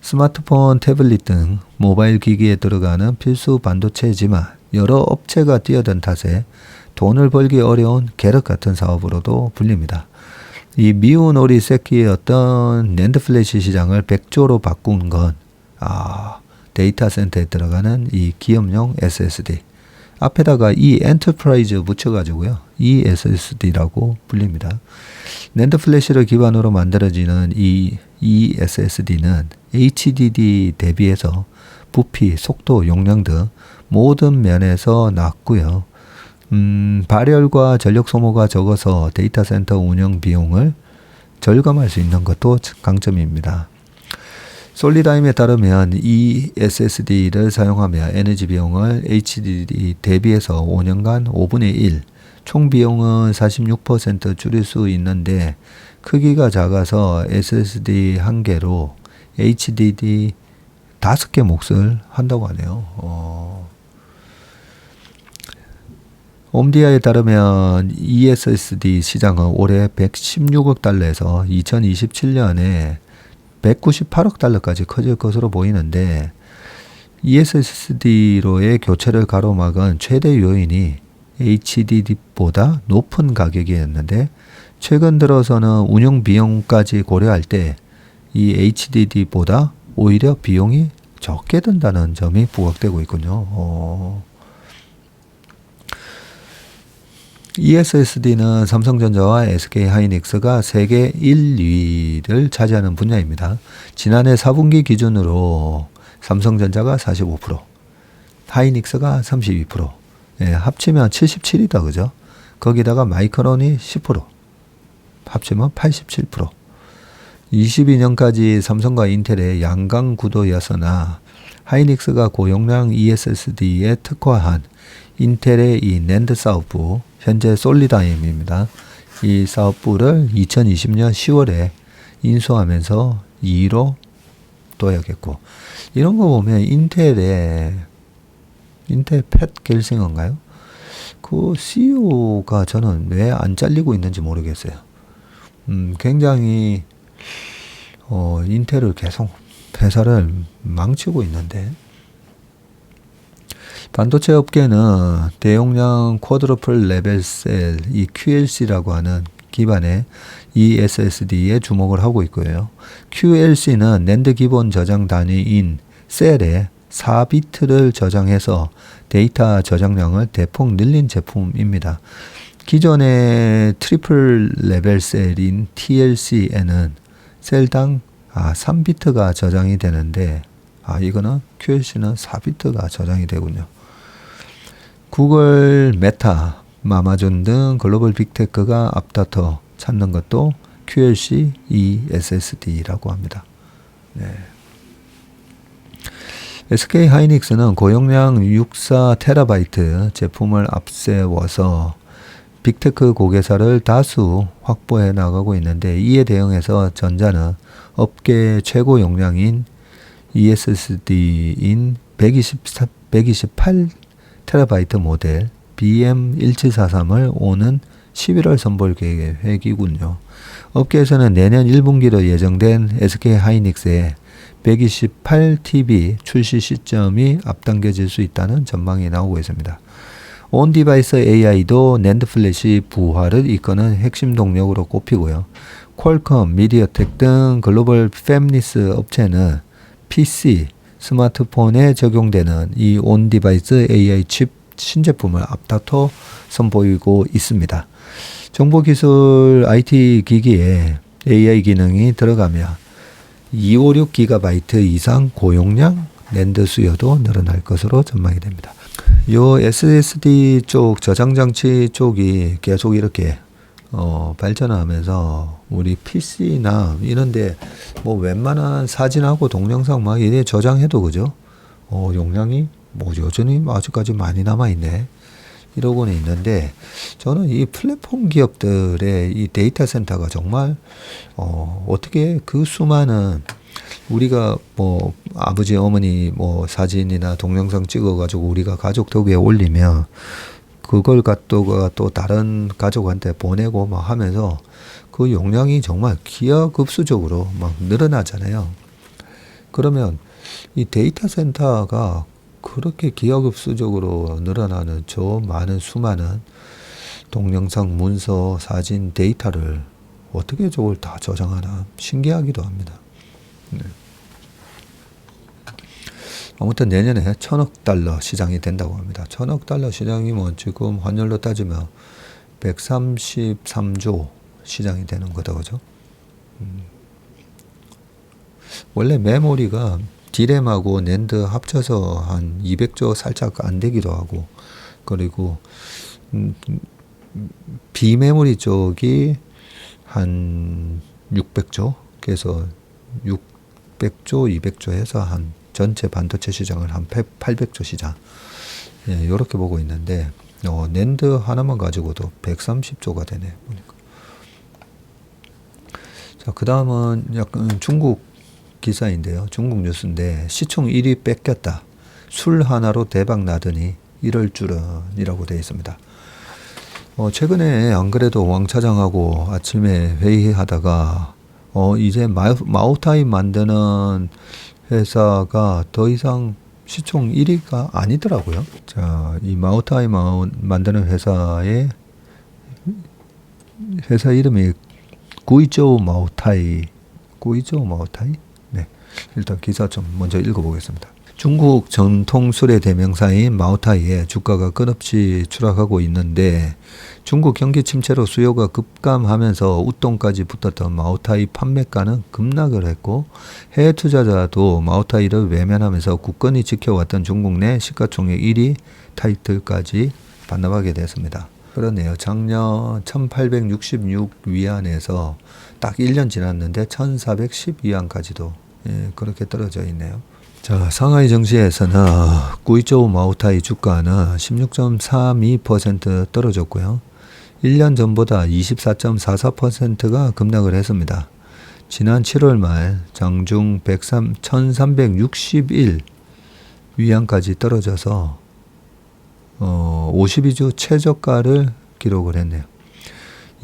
스마트폰, 태블릿 등 모바일 기기에 들어가는 필수 반도체이지만 여러 업체가 뛰어든 탓에 돈을 벌기 어려운 계륵 같은 사업으로도 불립니다. 이 미운 오리 새끼였던 낸드 플래시 시장을 100조로 바꾼 건 데이터 센터에 들어가는 이 기업용 SSD 앞에다가 이 엔터프라이즈 붙여가지고요. 이 SSD라고 불립니다. 낸드 플래시를 기반으로 만들어지는 이 SSD는 HDD 대비해서 부피, 속도, 용량 등 모든 면에서 낮고요. 발열과 전력 소모가 적어서 데이터 센터 운영 비용을 절감할 수 있는 것도 강점입니다. 솔리다임에 따르면 이 SSD를 사용하며 에너지 비용을 HDD 대비해서 5년간 5분의 1, 총 비용은 46% 줄일 수 있는데 크기가 작아서 SSD 한 개로 HDD 5개 몫을 한다고 하네요. 옴디아에 따르면 ESSD 시장은 올해 116억 달러에서 2027년에 198억 달러까지 커질 것으로 보이는데 ESSD로의 교체를 가로막은 최대 요인이 HDD보다 높은 가격이었는데 최근 들어서는 운영 비용까지 고려할 때 이 HDD보다 오히려 비용이 적게 든다는 점이 부각되고 있군요. ESSD는 삼성전자와 SK하이닉스가 세계 1, 2위를 차지하는 분야입니다. 지난해 4분기 기준으로 삼성전자가 45%, 하이닉스가 32%, 합치면 77이다, 그죠? 거기다가 마이크론이 10%, 합치면 87%. 22년까지 삼성과 인텔의 양강 구도였으나 하이닉스가 고용량 ESSD에 특화한 인텔의 이 낸드 사업부, 현재 솔리다임입니다. 이 사업부를 2020년 10월에 인수하면서 2위로 둬야겠고, 이런 거 보면 인텔 팻 겔싱어인가요? 그 CEO가 저는 왜 안 잘리고 있는지 모르겠어요. 굉장히 인텔을 계속 회사를 망치고 있는데, 반도체 업계는 대용량 쿼드러플 레벨 셀, 이 QLC라고 하는 기반의 ESSD에 주목을 하고 있고요. QLC는 낸드 기본 저장 단위인 셀에 4비트를 저장해서 데이터 저장량을 대폭 늘린 제품입니다. 기존의 트리플 레벨 셀인 TLC에는 셀당 3비트가 저장이 되는데, 이거는 QLC는 4비트가 저장이 되군요. 구글, 메타, 아마존 등 글로벌 빅테크가 앞다퉈 찾는 것도 QLC ESSD라고 합니다. 네. SK하이닉스는 고용량 64TB 제품을 앞세워서 빅테크 고객사를 다수 확보해 나가고 있는데, 이에 대응해서 전자는 업계 최고 용량인 ESSD인 128TB 모델 BM1743을 오는 11월 선보일 계획이군요. 업계에서는 내년 1분기로 예정된 SK하이닉스의 128TB 출시 시점이 앞당겨질 수 있다는 전망이 나오고 있습니다. 온디바이스 AI도 낸드 플래시 부활을 이끄는 핵심 동력으로 꼽히고요. 퀄컴, 미디어텍 등 글로벌 팹리스 업체는 PC, 스마트폰에 적용되는 이 온디바이스 AI 칩 신제품을 앞다퉈 선보이고 있습니다. 정보기술 IT 기기에 AI 기능이 들어가며 256GB 이상 고용량 낸드 수요도 늘어날 것으로 전망이 됩니다. 요 SSD 쪽 저장장치 쪽이 계속 이렇게 발전하면서 우리 PC나 이런데 뭐 웬만한 사진하고 동영상 막 이래 저장해도, 그죠? 용량이 뭐 여전히 아직까지 많이 남아있네, 이러고는 있는데, 저는 이 플랫폼 기업들의 이 데이터 센터가 정말 어떻게 그 수많은, 우리가 뭐 아버지 어머니 뭐 사진이나 동영상 찍어가지고 우리가 가족 덕에 올리면 그걸 갖다가 또 다른 가족한테 보내고 막 하면서 그 용량이 정말 기하급수적으로 막 늘어나잖아요. 그러면 이 데이터 센터가 그렇게 기하급수적으로 늘어나는 저 많은 수많은 동영상, 문서, 사진, 데이터를 어떻게 저걸 다 저장하나 신기하기도 합니다. 네. 아무튼 내년에 $1,000억 시장이 된다고 합니다. $1,000억 시장이면 지금 환율로 따지면 133조 시장이 되는 거다, 그죠? 원래 메모리가 디램하고 낸드 합쳐서 한 200조 살짝 안 되기도 하고, 그리고 비메모리 쪽이 한 600조, 그래서 600조, 200조 해서 한 전체 반도체 시장을 한 800조 시장, 이렇게 보고 있는데, 낸드 하나만 가지고도 130조가 되네, 보니까. 자, 그 다음은 약간 중국 기사인데요. 중국 뉴스인데, 시총 1위 뺏겼다. 술 하나로 대박 나더니 이럴 줄은, 이라고 되어 있습니다. 최근에 안 그래도 왕 차장하고 아침에 회의하다가, 이제 마오타이 만드는 회사가 더 이상 시총 1위가 아니더라고요. 자, 이 마오타이 만드는 회사 이름이 구이조우 마오타이. 네. 일단 기사 좀 먼저 읽어보겠습니다. 중국 전통 술의 대명사인 마오타이의 주가가 끝없이 추락하고 있는데 중국 경기 침체로 수요가 급감하면서 웃돈까지 붙었던 마오타이 판매가는 급락을 했고 해외 투자자도 마오타이를 외면하면서 굳건히 지켜왔던 중국 내 시가총액 1위 타이틀까지 반납하게 됐습니다. 그러네요. 작년 1866위안에서 딱 1년 지났는데 1412위안까지도 그렇게 떨어져 있네요. 자, 상하이 증시에서는 구이조우 마오타이 주가는 16.32% 떨어졌고요. 1년 전보다 24.44%가 급락을 했습니다. 지난 7월 말 장중 1361위안까지 떨어져서 52주 최저가를 기록을 했네요.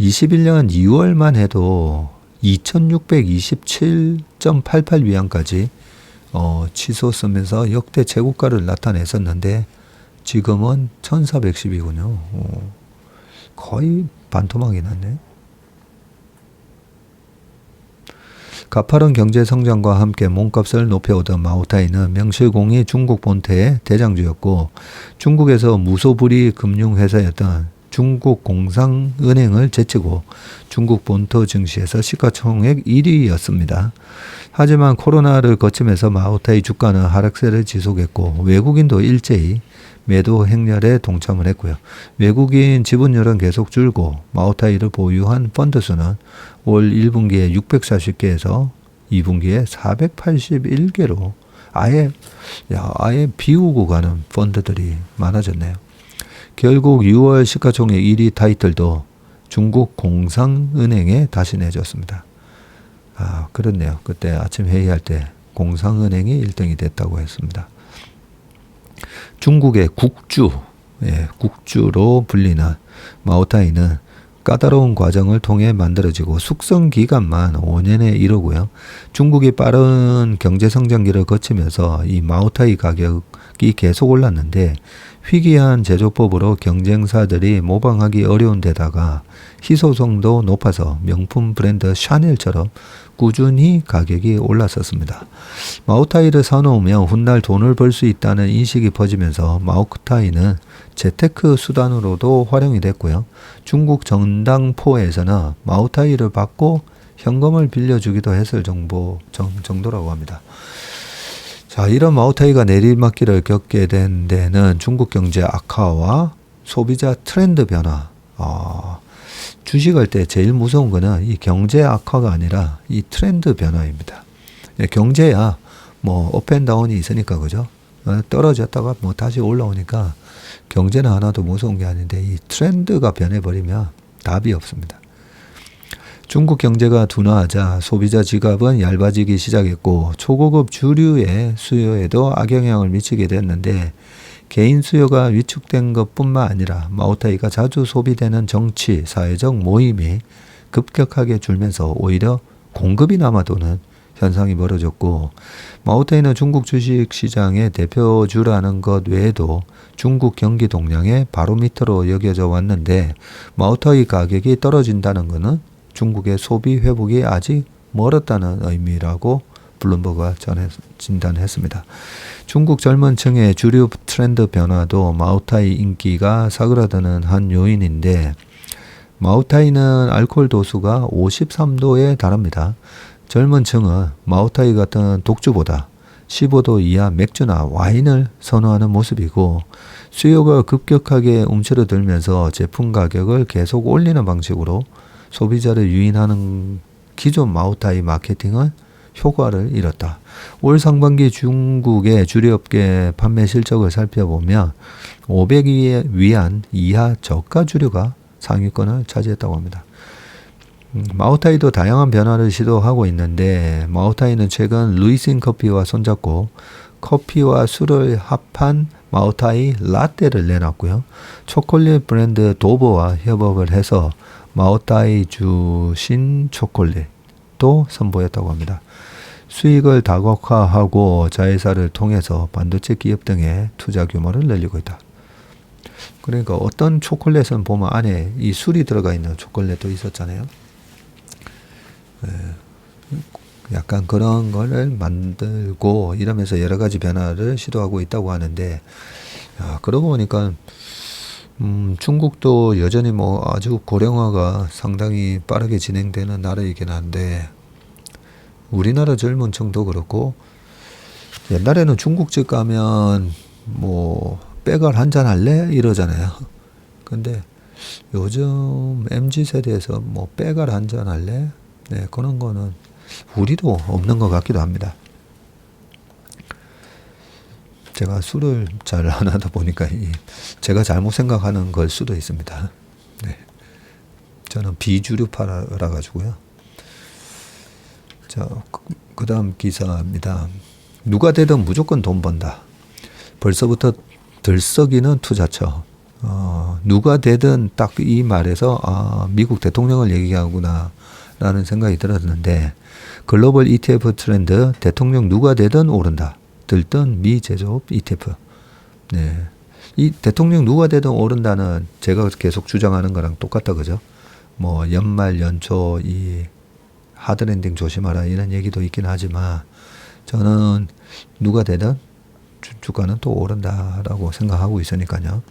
21년 2월만 해도 2627.88위안까지 치솟으면서 역대 최고가를 나타냈었는데 지금은 1410이군요. 거의 반토막이 났네. 가파른 경제 성장과 함께 몸값을 높여오던 마오타이는 명실공히 중국 본토의 대장주였고 중국에서 무소불위 금융회사였던 중국공상은행을 제치고 중국 본토 증시에서 시가총액 1위였습니다. 하지만 코로나를 거치면서 마오타이 주가는 하락세를 지속했고 외국인도 일제히 매도 행렬에 동참을 했고요. 외국인 지분율은 계속 줄고 마오타이를 보유한 펀드 수는 올 1분기에 640개에서 2분기에 481개로 아예 비우고 가는 펀드들이 많아졌네요. 결국 6월 시가총액 1위 타이틀도 중국 공상은행에 다시 내줬습니다. 아, 그렇네요. 그때 아침 회의할 때 공상은행이 1등이 됐다고 했습니다. 중국의 국주로 불리는 마오타이는 까다로운 과정을 통해 만들어지고 숙성 기간만 5년에 이르고요. 중국이 빠른 경제 성장기를 거치면서 이 마오타이 가격이 계속 올랐는데 희귀한 제조법으로 경쟁사들이 모방하기 어려운 데다가 희소성도 높아서 명품 브랜드 샤넬처럼 꾸준히 가격이 올랐었습니다. 마오타이를 사놓으면 훗날 돈을 벌 수 있다는 인식이 퍼지면서 마오타이는 재테크 수단으로도 활용이 됐고요. 중국 전당포에서는 마오타이를 받고 현금을 빌려주기도 했을 정도라고 합니다. 자, 이런 마오타이가 내리막길을 겪게 된 데는 중국 경제 악화와 소비자 트렌드 변화. 주식할 때 제일 무서운 거는 이 경제 악화가 아니라 이 트렌드 변화입니다. 경제야 뭐 업앤다운이 있으니까 그죠? 떨어졌다가 뭐 다시 올라오니까 경제는 하나도 무서운 게 아닌데 이 트렌드가 변해버리면 답이 없습니다. 중국 경제가 둔화하자 소비자 지갑은 얇아지기 시작했고 초고급 주류의 수요에도 악영향을 미치게 됐는데 개인 수요가 위축된 것뿐만 아니라 마오타이가 자주 소비되는 정치, 사회적 모임이 급격하게 줄면서 오히려 공급이 남아도는 현상이 벌어졌고 마오타이는 중국 주식시장의 대표주라는 것 외에도 중국 경기 동향의 바로미터로 여겨져 왔는데 마오타이 가격이 떨어진다는 것은 중국의 소비 회복이 아직 멀었다는 의미라고 블룸버그가 진단했습니다. 중국 젊은 층의 주류 트렌드 변화도 마오타이 인기가 사그라드는 한 요인인데 마오타이는 알코올 도수가 53도에 달합니다. 젊은 층은 마오타이 같은 독주보다 15도 이하 맥주나 와인을 선호하는 모습이고 수요가 급격하게 움츠러들면서 제품 가격을 계속 올리는 방식으로 소비자를 유인하는 기존 마오타이 마케팅은 효과를 잃었다. 올 상반기 중국의 주류업계 판매 실적을 살펴보면 500위안 이하 저가 주류가 상위권을 차지했다고 합니다. 마오타이도 다양한 변화를 시도하고 있는데 마오타이는 최근 루이싱 커피와 손잡고 커피와 술을 합한 마오타이 라떼를 내놨고요. 초콜릿 브랜드 도버와 협업을 해서 마오타이 주신 초콜릿도 선보였다고 합니다. 수익을 다각화하고 자회사를 통해서 반도체 기업 등의 투자 규모를 늘리고 있다. 그러니까 어떤 초콜릿은 보면 안에 이 술이 들어가 있는 초콜릿도 있었잖아요. 약간 그런 거를 만들고 이러면서 여러 가지 변화를 시도하고 있다고 하는데, 그러고 보니까 중국도 여전히 뭐 아주 고령화가 상당히 빠르게 진행되는 나라이긴 한데, 우리나라 젊은 층도 그렇고, 옛날에는 중국집 가면 뭐 빼갈 한잔 할래? 이러잖아요. 근데 요즘 MZ세대에서 뭐 빼갈 한잔 할래? 네, 그런 거는 우리도 없는 것 같기도 합니다. 제가 술을 잘 안 하다 보니까 제가 잘못 생각하는 걸 수도 있습니다. 네. 저는 비주류파라 가지고요. 자, 그 다음 기사입니다. 누가 되든 무조건 돈 번다. 벌써부터 들썩이는 투자처. 누가 되든 딱 이 말에서 미국 대통령을 얘기하구나 라는 생각이 들었는데, 글로벌 ETF 트렌드, 대통령 누가 되든 오른다. 들뜬 미 제조업 ETF. 네. 이 대통령 누가 되든 오른다는 제가 계속 주장하는 거랑 똑같다, 그죠? 뭐 연말 연초 이 하드랜딩 조심하라 이런 얘기도 있긴 하지만, 저는 누가 되든 주가는 또 오른다라고 생각하고 있으니까요.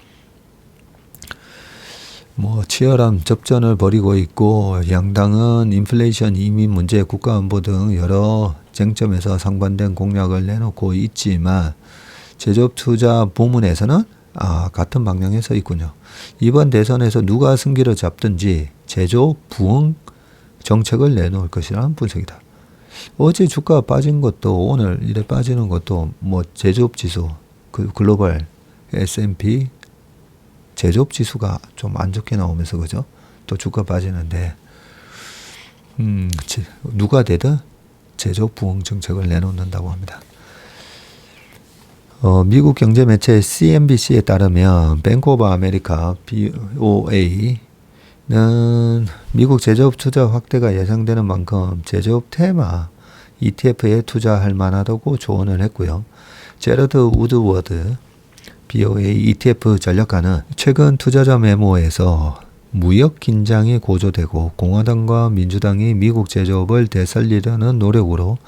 뭐 치열한 접전을 벌이고 있고, 양당은 인플레이션, 이민 문제, 국가안보 등 여러 쟁점에서 상반된 공약을 내놓고 있지만, 제조업 투자 부문에서는 같은 방향에 서 있군요. 이번 대선에서 누가 승기를 잡든지 제조업 부흥 정책을 내놓을 것이라는 분석이다. 어제 주가 빠진 것도, 오늘 이래 빠지는 것도 뭐 제조업 지수, 그 글로벌 S&P 제조업 지수가 좀 안 좋게 나오면서, 그죠? 또 주가 빠지는데, 누가 되든 제조업 부흥 정책을 내놓는다고 합니다. 미국 경제 매체 CNBC에 따르면 뱅크 오브 아메리카 BOA는 미국 제조업 투자 확대가 예상되는 만큼 제조업 테마 ETF에 투자할 만하다고 조언을 했고요. 제러드 우드워드 BOA ETF 전략가는 최근 투자자 메모에서 무역 긴장이 고조되고 공화당과 민주당이 미국 제조업을 되살리려는 노력으로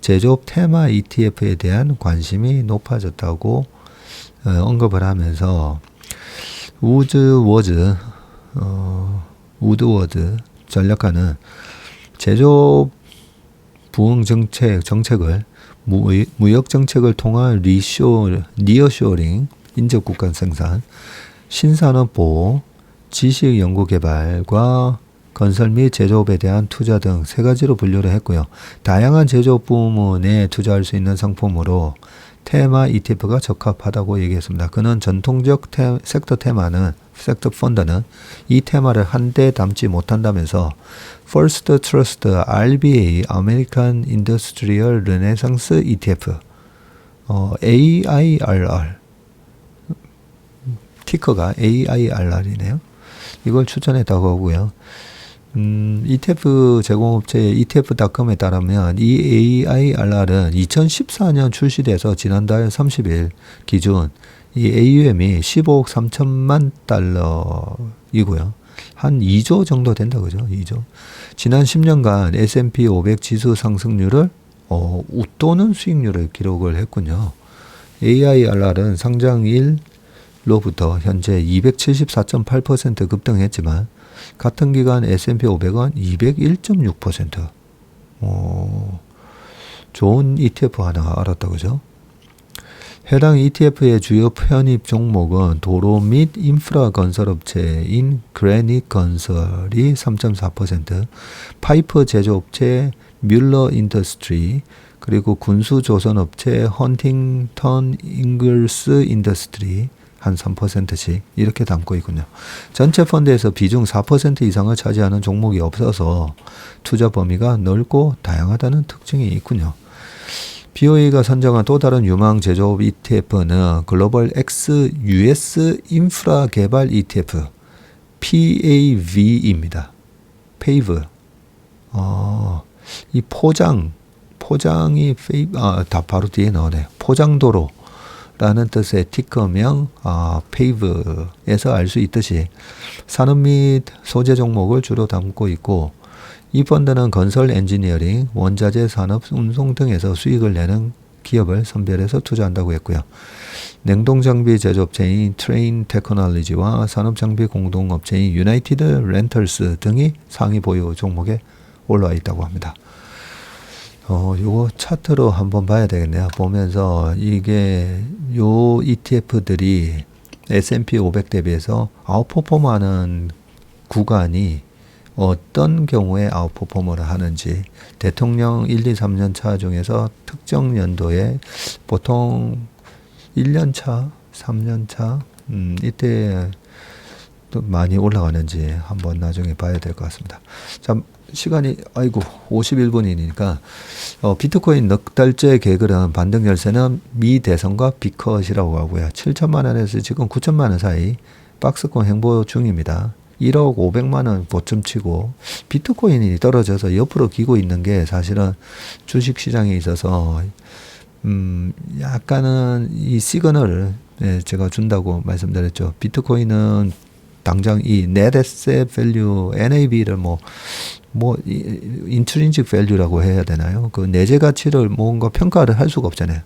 제조업 테마 ETF에 대한 관심이 높아졌다고 언급을 하면서, 우드워드 전략가는 제조업 부흥 정책을 무역 정책을 통한 리어쇼링, 인접 국간 생산, 신산업 보호, 지식 연구 개발과 건설 및 제조업에 대한 투자 등 세 가지로 분류를 했고요. 다양한 제조업 부문에 투자할 수 있는 상품으로 테마 ETF가 적합하다고 얘기했습니다. 그는 전통적 섹터 펀드는 이 테마를 한데 담지 못한다면서 First Trust RBA American Industrial Renaissance ETF AIRR, 티커가 AIRR이네요. 이걸 추천했다고 하고요. ETF 제공업체 ETF.com에 따르면 이 AIRR은 2014년 출시돼서 지난달 30일 기준 이 AUM이 15억 3천만 달러이고요. 한 2조 정도 된다, 그죠? 2조. 지난 10년간 S&P 500 지수 상승률을 웃도는 수익률을 기록을 했군요. AIRR은 상장일로부터 현재 274.8% 급등했지만 같은 기간 S&P 500은 201.6%. 좋은 ETF 하나 알았다, 그죠? 해당 ETF의 주요 편입 종목은 도로 및 인프라 건설업체인 그래닛 건설이 3.4%, 파이프 제조업체 뮬러 인더스트리, 그리고 군수 조선업체 헌팅턴 잉글스 인더스트리 한 3%씩 이렇게 담고 있군요. 전체 펀드에서 비중 4% 이상을 차지하는 종목이 없어서 투자 범위가 넓고 다양하다는 특징이 있군요. BOA가 선정한 또 다른 유망 제조업 ETF는 글로벌 X US 인프라 개발 ETF PAV입니다. PAV. 이 포장이 다 바로 뒤에 나오네요. 포장도로라는 뜻의 티커명 페이브에서 알 수 있듯이 산업 및 소재 종목을 주로 담고 있고, 이 펀드는 건설 엔지니어링, 원자재 산업, 운송 등에서 수익을 내는 기업을 선별해서 투자한다고 했고요. 냉동장비 제조업체인 트레인 테크놀로지와 산업장비 공동업체인 유나이티드 렌털스 등이 상위 보유 종목에 올라와 있다고 합니다. 요거 차트로 한번 봐야 되겠네요. 보면서 이게 요 ETF들이 S&P 500 대비해서 아웃퍼폼하는 구간이 어떤 경우에 아웃퍼폼을 하는지, 대통령 1, 2, 3년 차 중에서 특정 연도에 보통 1년 차, 3년 차, 이때 또 많이 올라가는지 한번 나중에 봐야 될 것 같습니다. 자, 시간이 51분이니까 비트코인 넉 달째 개그는 반등 열쇠는 미 대선과 비컷이라고 하고요. 7천만 원에서 지금 9천만 원 사이 박스권 행보 중입니다. 1억 500만 원 보점 치고 비트코인이 떨어져서 옆으로 기고 있는 게 사실은 주식시장에 있어서 약간은 이 시그널을 제가 준다고 말씀드렸죠. 비트코인은 당장 이 net asset value NAV를 intrinsic value라고 해야 되나요? 그 내재 가치를 뭔가 평가를 할 수가 없잖아요.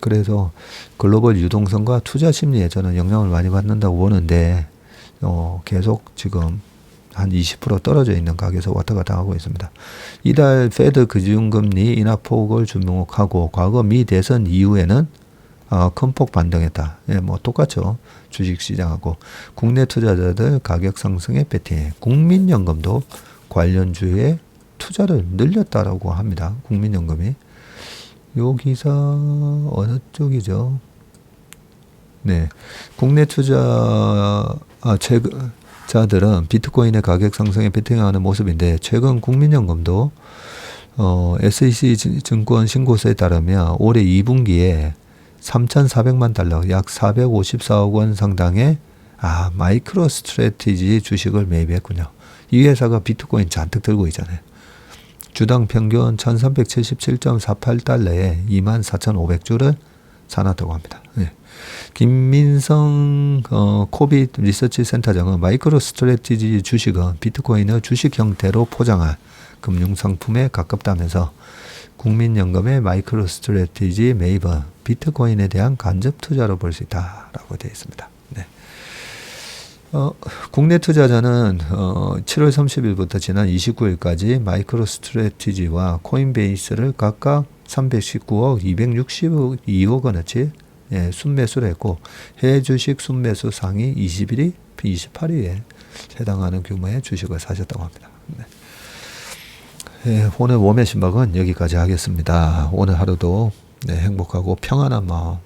그래서 글로벌 유동성과 투자 심리에 저는 영향을 많이 받는다고 보는데 계속 지금 한 20% 떨어져 있는 가격에서 왔다 갔다 하고 있습니다. 이달 페드 기준금리 인하폭을 주목하고 과거 미 대선 이후에는 큰 폭 반등했다. 똑같죠. 주식시장하고 국내 투자자들 가격 상승에 베팅해 국민연금도 관련주에 투자를 늘렸다라고 합니다. 국민연금이. 요 기사 어느 쪽이죠? 네, 국내 투자자들은 비트코인의 가격 상승에 베팅하는 모습인데, 최근 국민연금도 SEC 증권 신고서에 따르면 올해 2분기에 3,400만 달러, 약 454억 원 상당의 마이크로 스트래티지 주식을 매입했군요. 이 회사가 비트코인 잔뜩 들고 있잖아요. 주당 평균 1,377.48달러에 24,500주를 사놨다고 합니다. 네. 김민성 코빗 리서치 센터장은 마이크로 스트래티지 주식은 비트코인의 주식 형태로 포장한 금융상품에 가깝다면서 국민연금의 마이크로 스트래티지 매입은 비트코인에 대한 간접 투자로 볼 수 있다라고 되어 있습니다. 네. 국내 투자자는 7월 30일부터 지난 29일까지 마이크로 스트래티지와 코인베이스를 각각 319억, 262억 원어치 순매수를 했고, 해외 주식 순매수 상위 28위에 해당하는 규모의 주식을 사셨다고 합니다. 네. 오늘 웜의 신박은 여기까지 하겠습니다. 오늘 하루도 행복하고 평안한 마음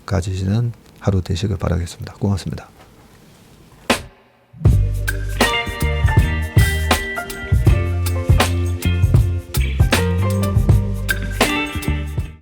가지시는 하루 되시길 바라겠습니다. 고맙습니다.